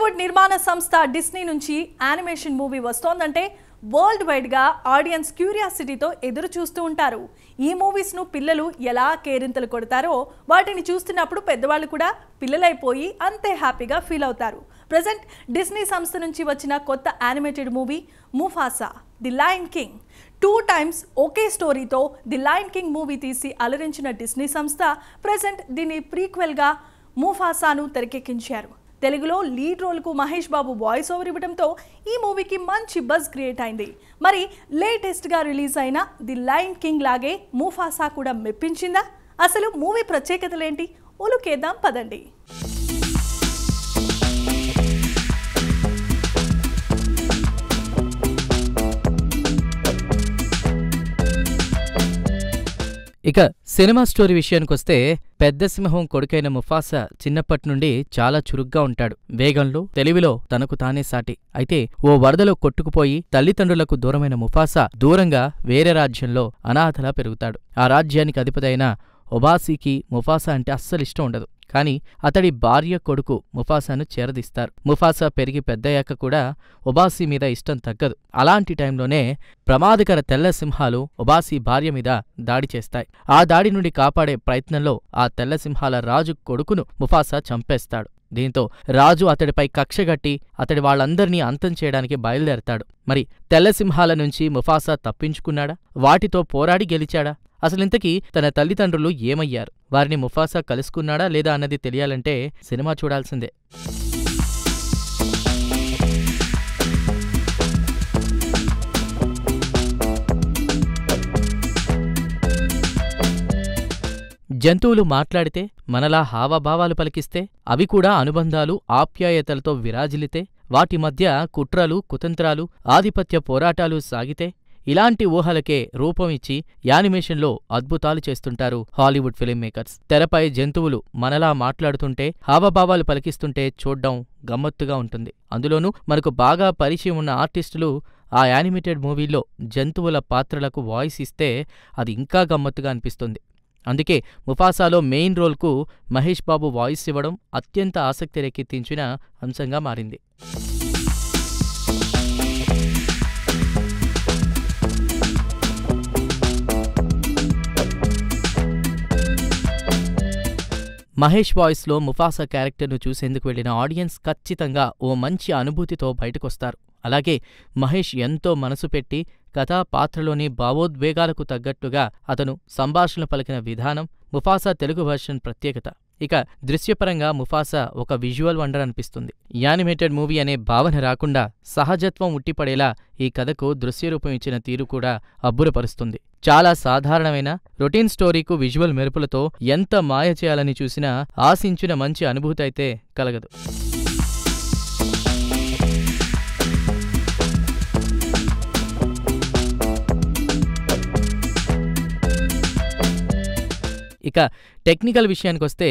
Hollywood నిర్మాణ సంస్థ Disney నుంచి యానిమేషన్ మూవీ వస్తోందంటే వరల్డ్ వైడ్ గా ఆడియన్స్ క్యూరియాసిటీతో ఎదురు చూస్తూ ఉంటారు. ఈ మూవీస్ ను పిల్లలు ఎలా కేరింతలు కొడతారో వాటిని చూస్తున్నప్పుడు పెద్దవాళ్ళు కూడా పిల్లలైపోయి అంతే హ్యాపీగా ఫీల్ అవుతారు. ప్రెజెంట్ డిస్నీ సంస్థ నుంచి వచ్చిన కొత్త animated movie Mufasa the lion king. 2 times ఒకే స్టోరీతో ది లయన్ కింగ్ మూవీ తీసి అలరించిన డిస్నీ సంస్థ ప్రెజెంట్ దీని ప్రీక్వెల్ గా ముఫాసాను తెరకెక్కించారు. తెలుగులో లీడ్ రోల్కు మహేష్ బాబు వాయిస్ ఓవర్ ఇవ్వడంతో ఈ మూవీకి మంచి బజ్ క్రియేట్ అయింది. మరి లేటెస్ట్గా రిలీజ్ అయిన ది లయన్ కింగ్ లాగే ముఫాసా కూడా మెప్పించిందా? అసలు మూవీ ప్రత్యేకతలేంటి? ఒలుకేద్దాం పదండి. ఇక సినిమా స్టోరీ విషయానికొస్తే పెద్ద సింహం కొడుకైన ముఫాసా చిన్నప్పటి నుండి చాలా చురుగ్గా ఉంటాడు. వేగంలో, తెలివిలో తనకు తానే సాటి. అయితే ఓ వరదలో కొట్టుకుపోయి తల్లిదండ్రులకు దూరమైన ముఫాసా దూరంగా వేరే రాజ్యంలో అనాథలా పెరుగుతాడు. ఆ రాజ్యానికి అధిపతైన ఒబాసీకి ముఫాసా అంటే అస్సలిష్టం ఉండదు. కాని అతడి భార్య, కొడుకు ముఫాసాను చేరదీస్తారు. ముఫాసా పెరిగి పెద్దయ్యాక కూడా ఒబాసీ మీద ఇష్టం తగ్గదు. అలాంటి టైంలోనే ప్రమాదకర తెల్ల సింహాలు ఒబాసీ భార్య మీద దాడి చేస్తాయి. ఆ దాడి నుండి కాపాడే ప్రయత్నంలో ఆ తెల్ల సింహాల రాజు కొడుకును ముఫాసా చంపేస్తాడు. దీంతో రాజు అతడిపై కక్షగట్టి అతడి వాళ్లందర్నీ అంతం చేయడానికి బయలుదేరతాడు. మరి తెల్ల సింహాల నుంచి ముఫాసా తప్పించుకున్నాడా? వాటితో పోరాడి గెలిచాడా? అసలింతకీ తన తల్లిదండ్రులు ఏమయ్యారు? వారిని ముఫాసా కలుసుకున్నాడా లేదా అన్నది తెలియాలంటే సినిమా చూడాల్సిందే. జంతువులు మాట్లాడితే, మనలా హావభావాలు పలికిస్తే, అవి కూడా అనుబంధాలు, ఆప్యాయతలతో విరాజిల్లితే, వాటి మధ్య కుట్రలు, కుతంత్రాలు, ఆధిపత్య పోరాటాలు సాగితే, ఇలాంటి ఊహలకే రూపమిచ్చి యానిమేషన్లో అద్భుతాలు చేస్తుంటారు హాలీవుడ్ ఫిల్మ్ మేకర్స్. తెరపై జంతువులు మనలా మాట్లాడుతుంటే, హావభావాలు పలికిస్తుంటే చూడ్డం గమ్మత్తుగా ఉంటుంది. అందులోనూ మనకు బాగా పరిచయం ఉన్న ఆర్టిస్టులు ఆ యానిమేటెడ్ మూవీల్లో జంతువుల పాత్రలకు వాయిస్ ఇస్తే అది ఇంకా గమ్మత్తుగా అనిపిస్తుంది. అందుకే ముఫాసాలో మెయిన్ రోల్కు మహేష్ బాబు వాయిస్ ఇవ్వడం అత్యంత ఆసక్తి రేకెత్తించిన అంశంగా మారింది. మహేష్ వాయిస్లో ముఫాసా క్యారెక్టర్ను చూసేందుకు వెళ్లిన ఆడియన్స్ ఖచ్చితంగా ఓ మంచి అనుభూతితో బయటకొస్తారు. అలాగే మహేష్ ఎంతో మనసు పెట్టి కథా పాత్రలోని భావోద్వేగాలకు తగ్గట్టుగా అతను సంభాషణలు పలికిన విధానం ముఫాసా తెలుగు వర్షన్ ప్రత్యేకత. ఇక దృశ్యపరంగా ముఫాసా ఒక విజువల్ వండర్ అనిపిస్తుంది. యానిమేటెడ్ మూవీ అనే భావన రాకుండా సహజత్వం ఉట్టిపడేలా ఈ కథకు దృశ్యరూపం ఇచ్చిన తీరు కూడా అబ్బురపరుస్తుంది. చాలా సాధారణమైన రొటీన్ స్టోరీకు విజువల్ మెరుపులతో ఎంత మాయ చేయాలని చూసినా ఆశించిన మంచి అనుభూతి అయితే కలగదు. ఇక టెక్నికల్ విషయానికొస్తే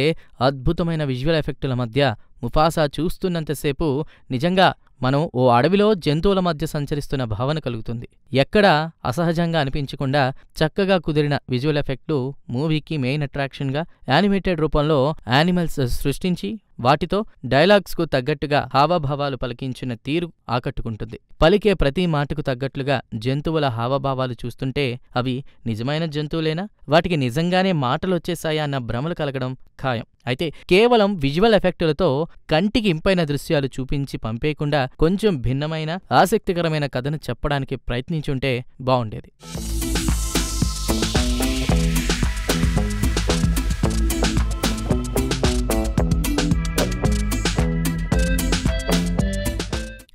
అద్భుతమైన విజువల్ ఎఫెక్టుల మధ్య ముఫాసా చూస్తున్నంతసేపు నిజంగా మనం ఓ అడవిలో జంతువుల మధ్య సంచరిస్తున్న భావన కలుగుతుంది. ఎక్కడా అసహజంగా అనిపించకుండా చక్కగా కుదిరిన విజువల్ ఎఫెక్టు మూవీకి మెయిన్ అట్రాక్షన్గా యానిమేటెడ్ రూపంలో యానిమల్స్ సృష్టించి వాటితో డైలాగ్స్కు తగ్గట్టుగా హావభావాలు పలికించిన తీరు ఆకట్టుకుంటుంది. పలికే ప్రతి మాటకు తగ్గట్లుగా జంతువుల హావభావాలు చూస్తుంటే అవి నిజమైన జంతువులేనా, వాటికి నిజంగానే మాటలొచ్చేశాయా అన్న భ్రమలు కలగడం ఖాయం. అయితే కేవలం విజువల్ ఎఫెక్టులతో కంటికి ఇంపైన దృశ్యాలు చూపించి పంపేయకుండా కొంచెం భిన్నమైన ఆసక్తికరమైన కథను చెప్పడానికి ప్రయత్నించుంటే బావుండేది.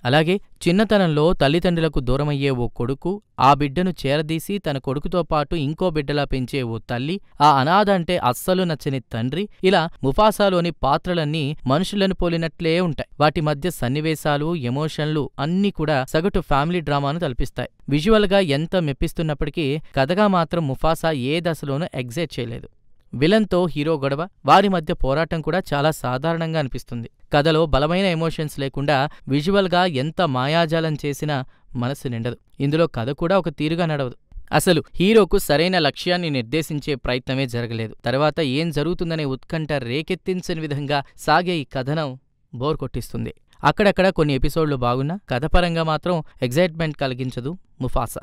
అలాగే చిన్నతనంలో తల్లిదండ్రులకు దూరమయ్యే ఓ కొడుకు, ఆ బిడ్డను చేరదీసి తన కొడుకుతో పాటు ఇంకో బిడ్డలా పెంచే ఓ తల్లి, ఆ అనాథ అంటే అస్సలు నచ్చని తండ్రి, ఇలా ముఫాసాలోని పాత్రలన్నీ మనుషులను పోలినట్లే ఉంటాయి. వాటి మధ్య సన్నివేశాలు, ఎమోషన్లు అన్నీ కూడా సగటు ఫ్యామిలీ డ్రామాను తలపిస్తాయి. విజువల్గా ఎంత మెప్పిస్తున్నప్పటికీ కథగా మాత్రం ముఫాసా ఏ దశలోనూ ఎగ్జైట్ చేయలేదు. విలన్తో హీరో గొడవ, వారి మధ్య పోరాటం కూడా చాలా సాధారణంగా అనిపిస్తుంది. కథలో బలమైన ఎమోషన్స్ లేకుండా విజువల్గా ఎంత మాయాజాలం చేసినా మనసు నిండదు. ఇందులో కథ కూడా ఒక తీరుగా నడవదు. అసలు హీరోకు సరైన లక్ష్యాన్ని నిర్దేశించే ప్రయత్నమే జరగలేదు. తర్వాత ఏం జరుగుతుందనే ఉత్కంఠ రేకెత్తించని విధంగా సాగే ఈ కథనం బోర్ కొట్టిస్తుంది. అక్కడక్కడ కొన్ని ఎపిసోడ్లు బాగున్నా కథపరంగా మాత్రం ఎగ్జైట్మెంట్ కలిగించదు ముఫాసా.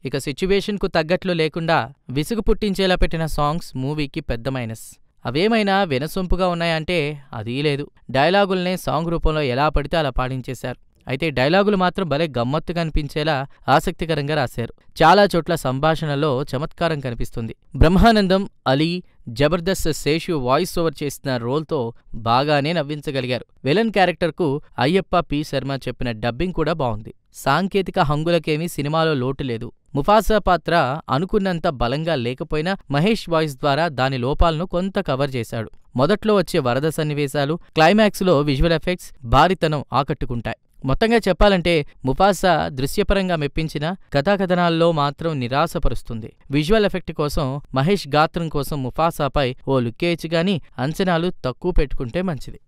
ఇక సిచ్యువేషన్కు తగ్గట్లు లేకుండా విసుగు పుట్టించేలా పెట్టిన సాంగ్స్ మూవీకి పెద్ద మైనస్. అవేమైనా వినసొంపుగా ఉన్నాయంటే అదీ లేదు. డైలాగుల్నే సాంగ్ రూపంలో ఎలా పడితే అలా పాడించేశారు. అయితే డైలాగులు మాత్రం భలే గమ్మత్తుగా అనిపించేలా ఆసక్తికరంగా రాశారు. చాలా చోట్ల సంభాషణలో చమత్కారం కనిపిస్తుంది. బ్రహ్మానందం, అలీ, జబర్దస్త్ శేషు వాయిస్ ఓవర్ చేసిన రోల్తో బాగానే నవ్వించగలిగారు. విలన్ క్యారెక్టర్కు అయ్యప్ప పి. శర్మ చెప్పిన డబ్బింగ్ కూడా బాగుంది. సాంకేతిక హంగులకేమీ సినిమాలో లోటు లేదు. ముఫాసా పాత్ర అనుకున్నంత బలంగా లేకపోయినా మహేష్ వాయిస్ ద్వారా దాని లోపాలను కొంత కవర్ చేశాడు. మొదట్లో వచ్చే వరద సన్నివేశాలు, క్లైమాక్స్లో విజువల్ ఎఫెక్ట్స్ భారీతనం ఆకట్టుకుంటాయి. మొత్తంగా చెప్పాలంటే ముఫాసా దృశ్యపరంగా మెప్పించిన కథాకథనాల్లో మాత్రం నిరాశపరుస్తుంది. విజువల్ ఎఫెక్ట్ కోసం, మహేష్ గాత్రం కోసం ముఫాసాపై ఓ లుక్కేయచ్చు గాని అంచనాలు తక్కువ పెట్టుకుంటే మంచిది.